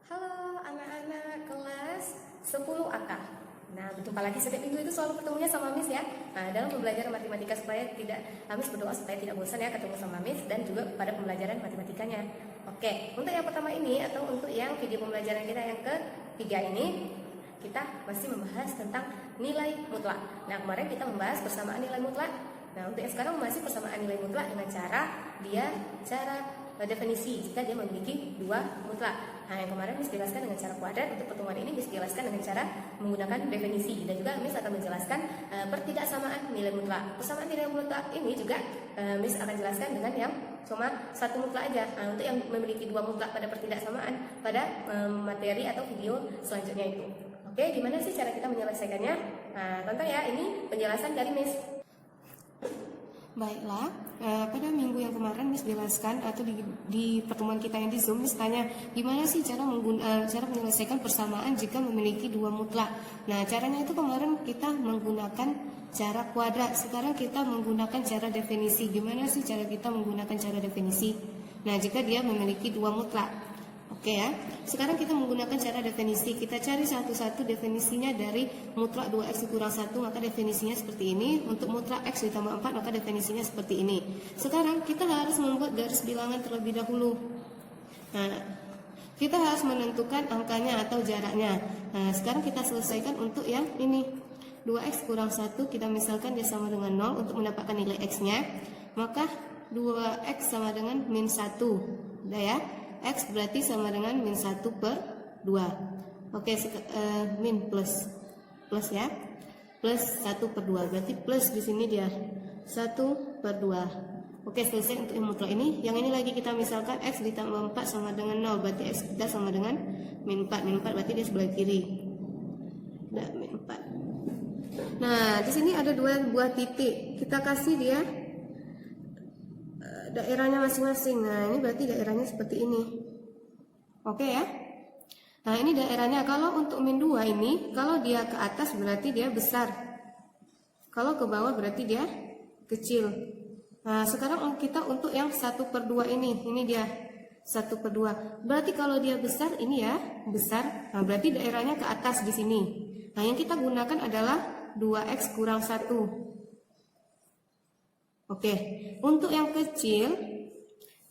Halo anak-anak kelas 10 AK. Nah, berjumpa lagi setiap minggu itu selalu ketemunya sama Miss ya. Nah, dalam pembelajaran matematika supaya tidak Miss berdoa supaya tidak bosan ya ketemu sama Miss dan juga pada pembelajaran matematikanya. Oke, untuk yang pertama ini atau untuk yang video pembelajaran kita yang ketiga ini kita masih membahas tentang nilai mutlak. Nah, kemarin kita membahas persamaan nilai mutlak. Nah, untuk yang sekarang masih persamaan nilai mutlak dengan cara definisi jika dia memiliki dua mutlak. Nah, yang kemarin Miss jelaskan dengan cara kuadrat, untuk pertemuan ini Miss jelaskan dengan cara menggunakan definisi dan juga Miss akan menjelaskan pertidaksamaan nilai mutlak. Persamaan nilai mutlak ini juga Miss akan jelaskan dengan yang cuma satu mutlak aja. Nah, untuk yang memiliki dua mutlak pada pertidaksamaan pada materi atau video selanjutnya itu. Oke, gimana sih cara kita menyelesaikannya? Nah, tonton ya, ini penjelasan dari Miss. Baiklah, pada minggu yang kemarin Miss jelaskan atau di pertemuan kita yang di Zoom, Miss tanya gimana sih cara menyelesaikan persamaan jika memiliki dua mutlak. Nah, caranya itu kemarin kita menggunakan cara kuadrat. Sekarang kita menggunakan cara definisi. Gimana sih cara kita menggunakan cara definisi? Nah, jika dia memiliki dua mutlak. Oke ya, sekarang kita menggunakan cara definisi. Kita cari satu-satu definisinya dari mutlak 2x dikurang 1, maka definisinya seperti ini. Untuk mutlak x ditambah 4, maka definisinya seperti ini. Sekarang kita harus membuat garis bilangan terlebih dahulu. Nah, kita harus menentukan angkanya atau jaraknya. Nah, sekarang kita selesaikan untuk yang ini. 2x kurang 1, kita misalkan dia sama dengan 0 untuk mendapatkan nilai x-nya. Maka 2x sama dengan min 1. Udah ya? X berarti sama dengan min 1 per 2. Oke, min plus ya. Plus 1 per 2. Berarti plus di sini dia 1 per 2. Oke, selesai untuk yang mutlak ini. Yang ini lagi kita misalkan X ditambah 4 sama dengan 0. Berarti X kita sama dengan min 4. Min 4 berarti dia sebelah kiri. Nah, min 4. Nah, di sini ada dua buah titik. Kita kasih dia daerahnya masing-masing. Nah, ini berarti daerahnya seperti ini. Oke ya. Nah, ini daerahnya. Kalau untuk min 2 ini, kalau dia ke atas berarti dia besar. Kalau ke bawah berarti dia kecil. Nah, sekarang kita untuk yang 1 per 2 ini dia 1 per 2. Berarti kalau dia besar, ini ya besar. Nah, berarti daerahnya ke atas di sini. Nah, yang kita gunakan adalah 2x kurang 1. Oke, untuk yang kecil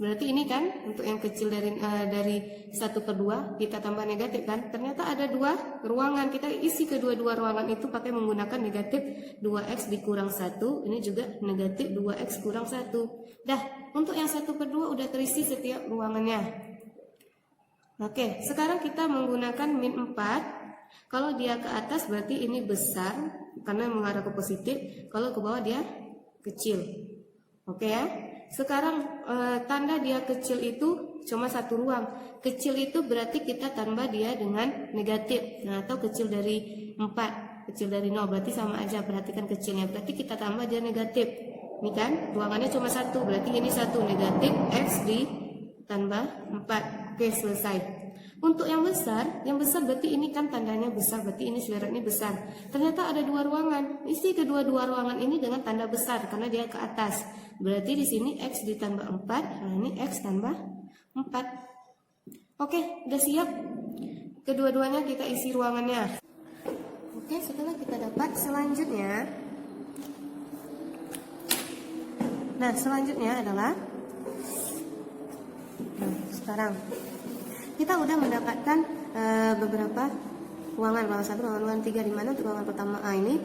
berarti ini kan untuk yang kecil dari 1 per 2 kita tambah negatif kan. Ternyata ada dua ruangan, kita isi kedua-dua ruangan itu pakai menggunakan negatif 2x dikurang 1. Ini juga negatif 2x kurang 1. Dah, untuk yang 1 per 2 udah terisi setiap ruangannya. Oke, sekarang kita menggunakan min 4. Kalau dia ke atas berarti ini besar karena mengarah ke positif. Kalau ke bawah dia kecil. Oke ya. Sekarang tanda dia kecil itu cuma satu ruang. Kecil itu berarti kita tambah dia dengan negatif. Nah, atau kecil dari 4, kecil dari 0 berarti sama aja. Perhatikan kecilnya. Berarti kita tambah dia negatif. Ini kan ruangannya cuma satu. Berarti ini satu negatif x ditambah 4. Oke, selesai. Untuk yang besar berarti ini kan tandanya besar, berarti ini syaratnya besar. Ternyata ada dua ruangan. Isi kedua-dua ruangan ini dengan tanda besar karena dia ke atas. Berarti di sini x ditambah 4, nah ini x tambah 4. Oke, udah siap. Kedua-duanya kita isi ruangannya. Oke, setelah kita dapat selanjutnya. Nah, selanjutnya adalah sekarang kita udah mendapatkan beberapa ruangan 1, ruangan 3, di mana untuk ruangan pertama A ini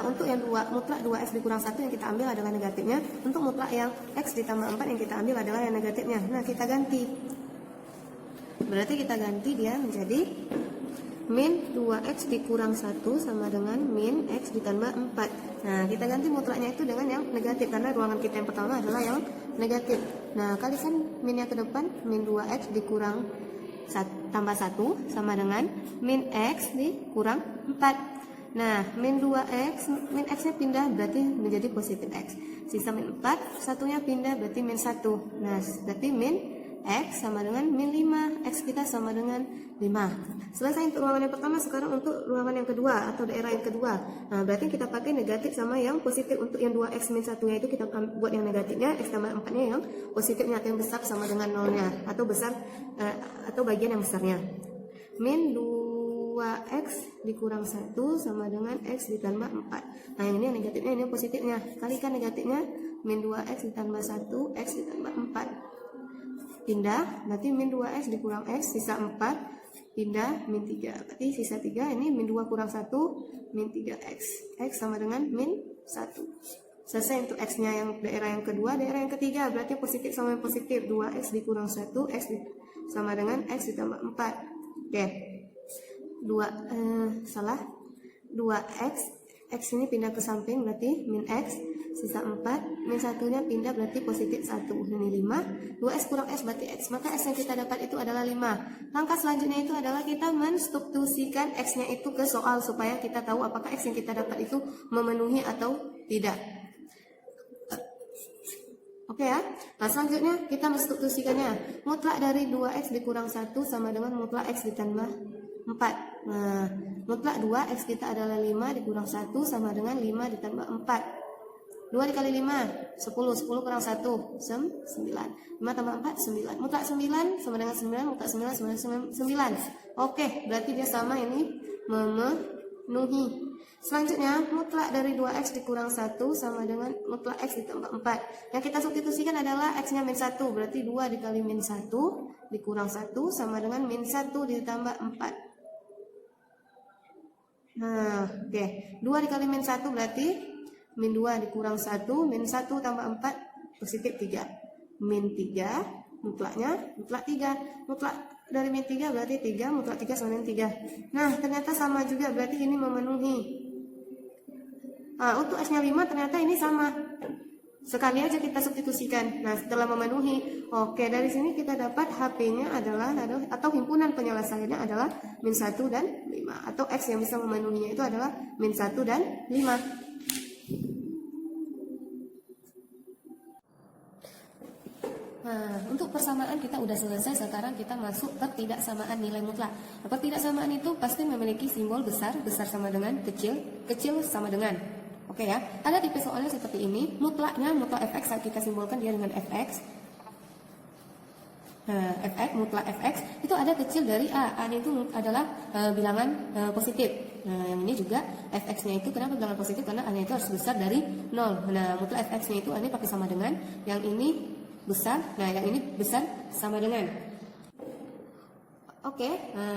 untuk yang mutlak 2x dikurang 1 yang kita ambil adalah negatifnya. Untuk mutlak yang x ditambah 4 yang kita ambil adalah yang negatifnya. Nah, kita ganti. Berarti kita ganti dia menjadi min 2x dikurang 1 sama dengan min x ditambah 4. Nah, kita ganti mutlaknya itu dengan yang negatif karena ruangan kita yang pertama adalah yang negatif. Nah, kalikan minnya ke depan, min 2x dikurang tambah 1 sama dengan min x dikurang 4. Nah, min 2x, min x-nya pindah berarti menjadi positif x. Sisa min 4, satunya pindah berarti min 1. Nah, berarti min x sama dengan min 5. X kita sama dengan 5. Selesai untuk ruangan yang pertama. Sekarang untuk ruangan yang kedua atau daerah yang kedua. Nah, berarti kita pakai negatif sama yang positif. Untuk yang 2x min 1-nya itu kita buat yang negatifnya, x tambah 4-nya yang positifnya atau yang besar sama dengan 0-nya atau besar atau bagian yang besarnya. min 2x dikurang 1 sama dengan x ditambah 4. Nah, ini yang negatifnya, ini yang positifnya. Kalikan negatifnya, min 2x ditambah 1, x ditambah 4. Pindah, berarti min 2x dikurang x, sisa 4. Pindah, min 3. Berarti sisa 3, ini min 2 kurang 1, min 3x. X sama dengan min 1. Selesai untuk x-nya yang daerah yang kedua. Daerah yang ketiga, berarti positif sama yang positif. 2x dikurang 1, x sama dengan x ditambah 4. Oke. 2x, x ini pindah ke samping berarti min x, sisa 4, min 1-nya pindah berarti positif 1, ini 5, 2x kurang x berarti x, maka x yang kita dapat itu adalah 5. Langkah selanjutnya itu adalah kita mensubstitusikan x-nya itu ke soal supaya kita tahu apakah x yang kita dapat itu memenuhi atau tidak. Oke ya. Nah, selanjutnya kita mensubstitusikannya. Mutlak dari 2x dikurang 1 sama dengan mutlak x ditambah 4. Nah, mutlak 2x kita adalah 5 dikurang 1 sama dengan 5 ditambah 4. 2 dikali 5, 10. 10 kurang 1, 9. 5 tambah 4, 9. Mutlak 9 sama dengan 9, mutlak 9 sama dengan 9. Oke, berarti dia sama, ini memenuhi. Selanjutnya, mutlak dari 2x dikurang 1 sama dengan mutlak x ditambah 4. Yang kita substitusikan adalah x-nya min 1, berarti 2 dikali min 1 dikurang 1 sama dengan min 1 ditambah 4. Nah, oke. 2 dikali min 1 berarti min 2 dikurang 1, min 1 tambah 4, positif 3. Min 3, mutlaknya, mutlak 3. Mutlak dari min 3 berarti 3, mutlak 3 sama dengan 3. Nah, ternyata sama juga, berarti ini memenuhi. Nah, untuk x-nya 5 ternyata ini sama. Sekali aja kita substitusikan. Nah, setelah memenuhi, oke, dari sini kita dapat HP-nya adalah, atau himpunan penyelesaiannya adalah min 1 dan 5. Atau x yang bisa memenuhinya itu adalah min 1 dan 5. Nah, untuk persamaan kita udah selesai. Sekarang kita masuk ketidaksamaan nilai mutlak. Ketidaksamaan itu pasti memiliki simbol besar, besar sama dengan kecil, kecil sama dengan. Oke ya, ada tipe soalnya seperti ini. Mutlaknya, mutlak fx saat kita simbolkan dia dengan fx. Fx, mutlak fx itu ada kecil dari a. A itu adalah bilangan positif. Nah, yang ini juga fx-nya itu kenapa bilangan positif? Karena a-nya itu harus besar dari 0. Nah, mutlak fx-nya itu a-nya pakai sama dengan, yang ini besar, nah yang ini besar sama dengan. Oke,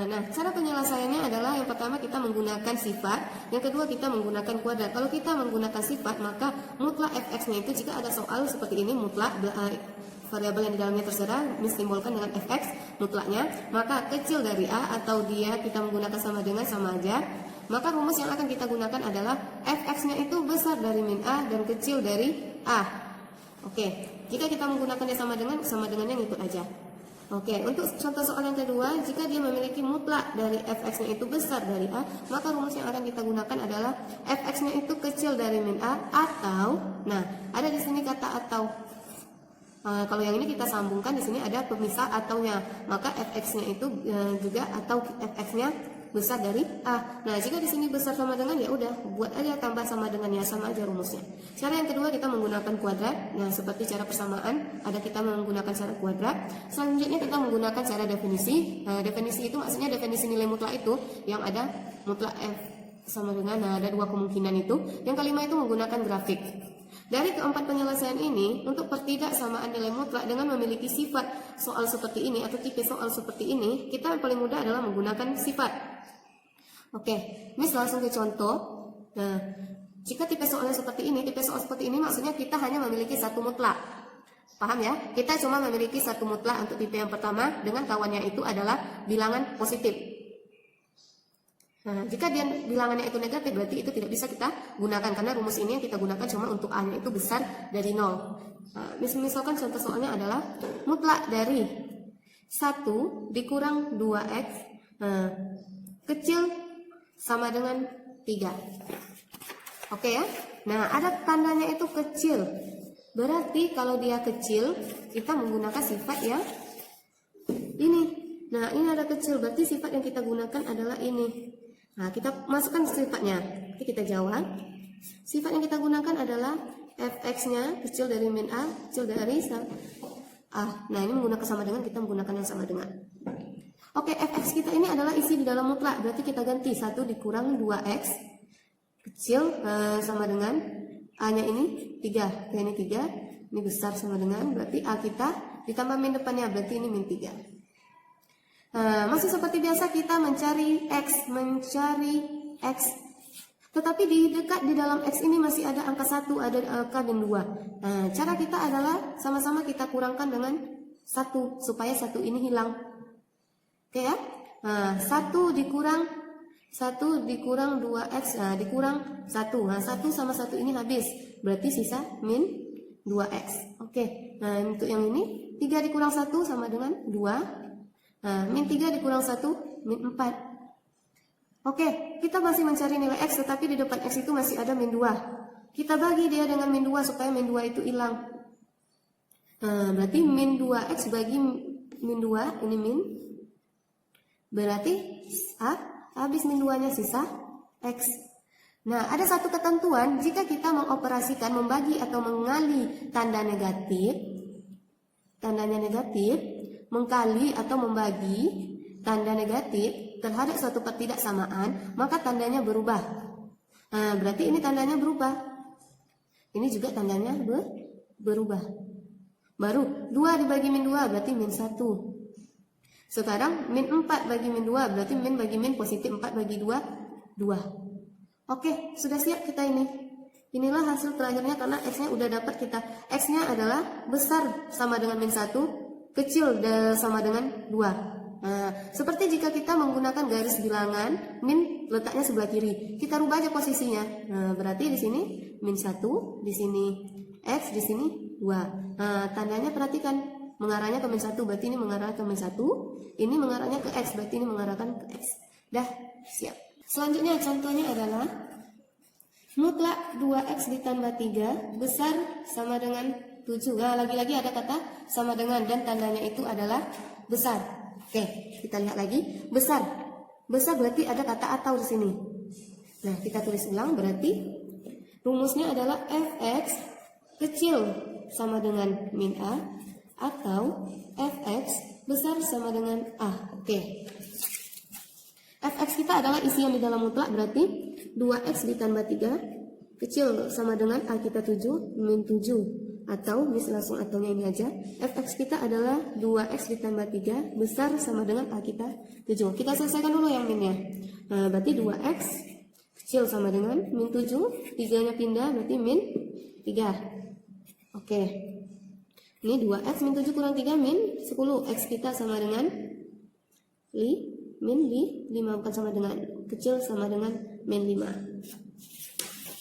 nah cara penyelesaiannya adalah yang pertama kita menggunakan sifat, yang kedua kita menggunakan kuadrat. Kalau kita menggunakan sifat, maka mutlak fx-nya itu jika ada soal seperti ini, mutlak variabel yang di dalamnya terserah disimbolkan dengan fx mutlaknya, maka kecil dari a atau dia kita menggunakan sama dengan sama aja. Maka rumus yang akan kita gunakan adalah fx-nya itu besar dari min a dan kecil dari a. Oke, jika kita menggunakannya sama dengannya ngikut aja. Oke, untuk contoh soal yang kedua, jika dia memiliki mutlak dari fx-nya itu besar dari a, maka rumus yang akan kita gunakan adalah fx-nya itu kecil dari min a atau, nah ada di sini kata atau. Kalau yang ini kita sambungkan, di sini ada pemisah ataunya, maka fx-nya itu juga atau fx-nya besar dari a. Nah, jika di sini besar sama dengan, ya udah buat aja tambah sama dengannya, sama aja rumusnya. Cara yang kedua kita menggunakan kuadrat. Nah, seperti cara persamaan, ada kita menggunakan cara kuadrat. Selanjutnya kita menggunakan cara definisi. Definisi itu maksudnya definisi nilai mutlak itu yang ada mutlak f sama dengan, nah ada dua kemungkinan itu. Yang kelima itu menggunakan grafik. Dari keempat penyelesaian ini, untuk pertidaksamaan nilai mutlak dengan memiliki sifat soal seperti ini atau tipe soal seperti ini, kita yang paling mudah adalah menggunakan sifat. Oke, Miss langsung ke contoh. Nah, jika tipe soalnya seperti ini, tipe soal seperti ini maksudnya kita hanya memiliki satu mutlak. Paham ya? Kita cuma memiliki satu mutlak untuk tipe yang pertama dengan kawannya itu adalah bilangan positif. Nah, jika dia bilangannya itu negatif, berarti itu tidak bisa kita gunakan karena rumus ini yang kita gunakan cuma untuk a-nya itu besar dari 0. Nah, misalkan contoh soalnya adalah mutlak dari 1 dikurang 2x kecil sama dengan 3. Oke ya. Nah, ada tandanya itu kecil. Berarti kalau dia kecil, kita menggunakan sifat yang ini. Nah, ini ada kecil, berarti sifat yang kita gunakan adalah ini. Nah, kita masukkan sifatnya. Nanti kita jawab. Sifat yang kita gunakan adalah fx-nya kecil dari min a, kecil dari a. Nah, ini menggunakan sama dengan, kita menggunakan yang sama dengan. Oke, fx kita ini adalah isi di dalam mutlak, berarti kita ganti 1 dikurang 2x kecil sama dengan a-nya ini 3, ini 3, ini besar sama dengan, berarti a kita ditambah min depannya, berarti ini min 3. Masih seperti biasa kita mencari x, tetapi di dekat di dalam x ini masih ada angka 1, ada angka min 2. Cara kita adalah sama-sama kita kurangkan dengan 1 supaya 1 ini hilang. Oke ya? 1 dikurang 2x dikurang 1. 1 sama 1 ini habis. Berarti sisa min 2x. Oke. Nah, untuk yang ini 3 dikurang 1 sama dengan 2. Min 3 dikurang 1 min 4. Oke, kita masih mencari nilai x, tetapi di depan x itu masih ada min 2. Kita bagi dia dengan min 2 supaya min 2 itu hilang. Berarti min 2x bagi min 2, ini min. Berarti habis min 2-nya sisa x. Nah, ada satu ketentuan, jika kita mengoperasikan, membagi atau mengali tanda negatif, tandanya negatif, mengkali atau membagi tanda negatif terhadap suatu pertidaksamaan, maka tandanya berubah. Berarti ini tandanya berubah. Ini juga tandanya berubah. Baru 2 dibagi min 2 berarti min 1. Sekarang min 4 bagi min 2 berarti min bagi min positif 4 bagi 2 2. Oke, sudah siap kita ini. Inilah hasil terakhirnya karena x-nya udah dapat kita. X-nya adalah besar sama dengan min 1, kecil sama dengan 2. Seperti jika kita menggunakan garis bilangan, min letaknya sebelah kiri. Kita rubah aja posisinya. Berarti di sini min 1, di sini x, di sini 2. Tandanya perhatikan, mengarahnya ke min 1, berarti ini mengarah ke min 1. Ini mengarahnya ke x, berarti ini mengarahkan ke x. Dah, siap. Selanjutnya contohnya adalah mutlak 2x ditambah 3 besar sama dengan 7. Lagi-lagi ada kata sama dengan dan tandanya itu adalah besar. Oke, kita lihat lagi. Besar. Besar berarti ada kata atau di sini. Nah, kita tulis ulang, berarti rumusnya adalah fx kecil sama dengan min a atau fx besar sama dengan a. Oke. Fx kita adalah isi yang di dalam mutlak, berarti 2x ditambah 3 kecil sama dengan a kita 7 min 7. Atau langsung ataunya ini aja. Fx kita adalah 2x ditambah 3 besar sama dengan a kita 7. Kita selesaikan dulu yang minnya. Berarti 2x kecil sama dengan min 7, 3-nya pindah berarti min 3. Oke. Ini 2x min 7 kurang 3 min 10. X kita sama dengan min 5 bukan sama dengan, kecil sama dengan min 5.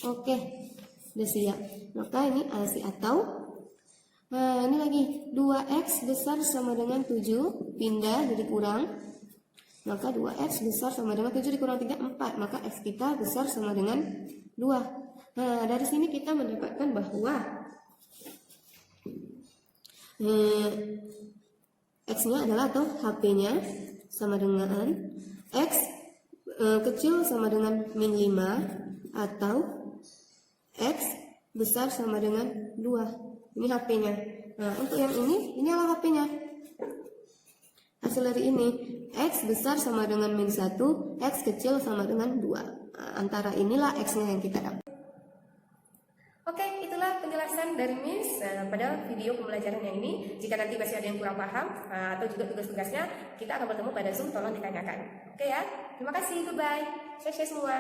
Oke. Udah siap. Maka ini alsi atau ini lagi 2x besar sama dengan 7 pindah jadi kurang, maka 2x besar sama dengan 7 dikurang 3 4, maka x kita besar sama dengan 2. Dari sini kita mendapatkan bahwa x-nya adalah atau HP-nya sama dengan x kecil sama dengan min 5 atau x besar sama dengan 2. Ini HP-nya. Untuk yang ini adalah HP-nya. Hasil dari ini, x besar sama dengan min 1, x kecil sama dengan 2. Antara inilah x-nya yang kita dapat. Oke, itulah penjelasan dari Miss pada video pembelajaran yang ini. Jika nanti masih ada yang kurang paham atau juga tugas-tugasnya, kita akan bertemu pada Zoom, tolong ditanyakan. Oke ya, terima kasih, goodbye. Share semua.